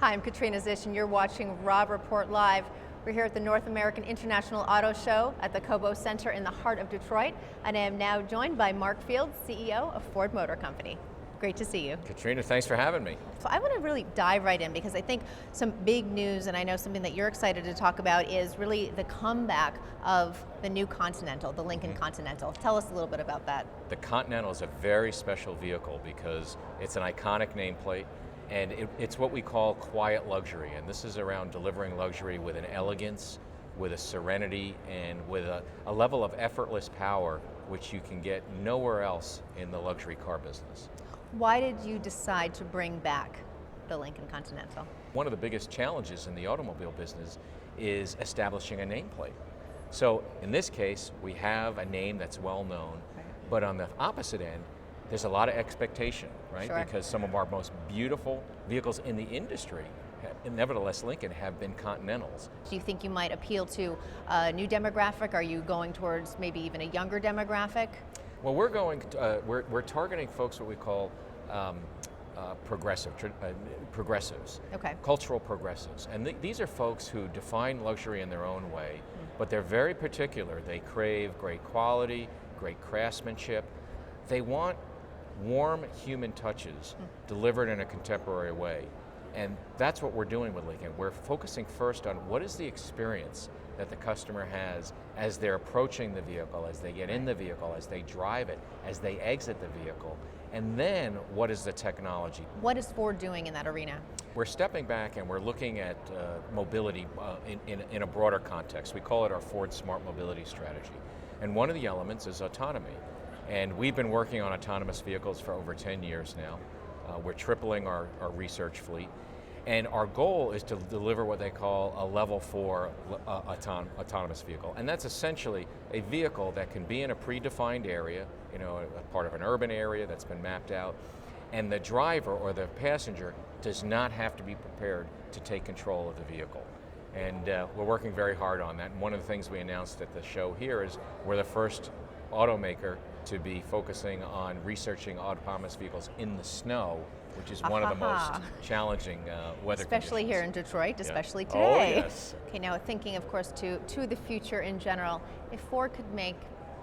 Hi, I'm Katrina Zish, and you're watching Robb Report Live. We're here at the North American International Auto Show at the Cobo Center in the heart of Detroit, and I am now joined by Mark Fields, CEO of Ford Motor Company. Great to see you. Katrina, thanks for having me. So I want to really dive right in because I think some big news, and I know something that you're excited to talk about, is really the comeback of the new Continental, the Lincoln Continental. Tell us a little bit about that. The Continental is a very special vehicle because it's an iconic nameplate, and it's what we call quiet luxury, and this is around delivering luxury with an elegance, with a serenity, and with a level of effortless power which you can get nowhere else in the luxury car business. Why did you decide to bring back the Lincoln Continental? One of the biggest challenges in the automobile business is establishing a nameplate. So in this case, we have a name that's well known, but on the opposite end, there's a lot of expectation, right? Sure. Because some of our most beautiful vehicles in the industry, nevertheless Lincoln, have been Continentals. Do you think you might appeal to a new demographic? Are you going towards maybe even a younger demographic? Well, we're targeting folks what we call progressives, Okay. cultural progressives. And these are folks who define luxury in their own way, but they're very particular. They crave great quality, great craftsmanship. They want warm human touches delivered in a contemporary way. And that's what we're doing with Lincoln. We're focusing first on what is the experience that the customer has as they're approaching the vehicle, as they get in the vehicle, as they drive it, as they exit the vehicle, and then what is the technology. What is Ford doing in that arena? We're stepping back and we're looking at mobility in a broader context. We call it our Ford Smart Mobility Strategy. And one of the elements is autonomy. And we've been working on autonomous vehicles for over 10 years now. We're tripling our research fleet. And our goal is to deliver what they call a level 4 autonomous vehicle. And that's essentially a vehicle that can be in a predefined area, a part of an urban area that's been mapped out, and the driver or the passenger does not have to be prepared to take control of the vehicle. And we're working very hard on that. And one of the things we announced at the show here is we're the first automaker to be focusing on researching autonomous vehicles in the snow, which is one of the most challenging weather especially conditions. Here in Detroit, especially Oh, today. yes. Okay, now thinking, of course, to the future in general, if Ford could make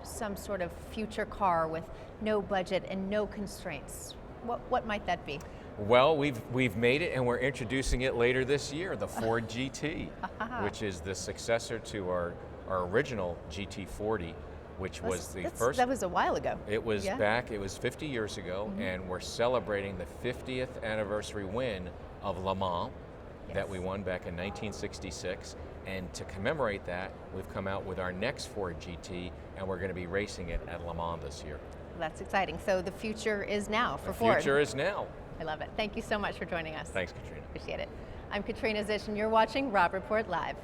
some sort of future car with no budget and no constraints, what might that be? Well, we've made it, and we're introducing it later this year, the Ford GT, which is the successor to our original GT40, which was the first. That was a while ago. It was back, it was 50 years ago, and we're celebrating the 50th anniversary win of Le Mans that we won back in 1966. And to commemorate that, we've come out with our next Ford GT, and we're going to be racing it at Le Mans this year. That's exciting. So the future is now for The Ford. future is now. I love it. Thank you so much for joining us. Thanks, Katrina. Appreciate it. I'm Katrina Zish, and you're watching Robb Report Live.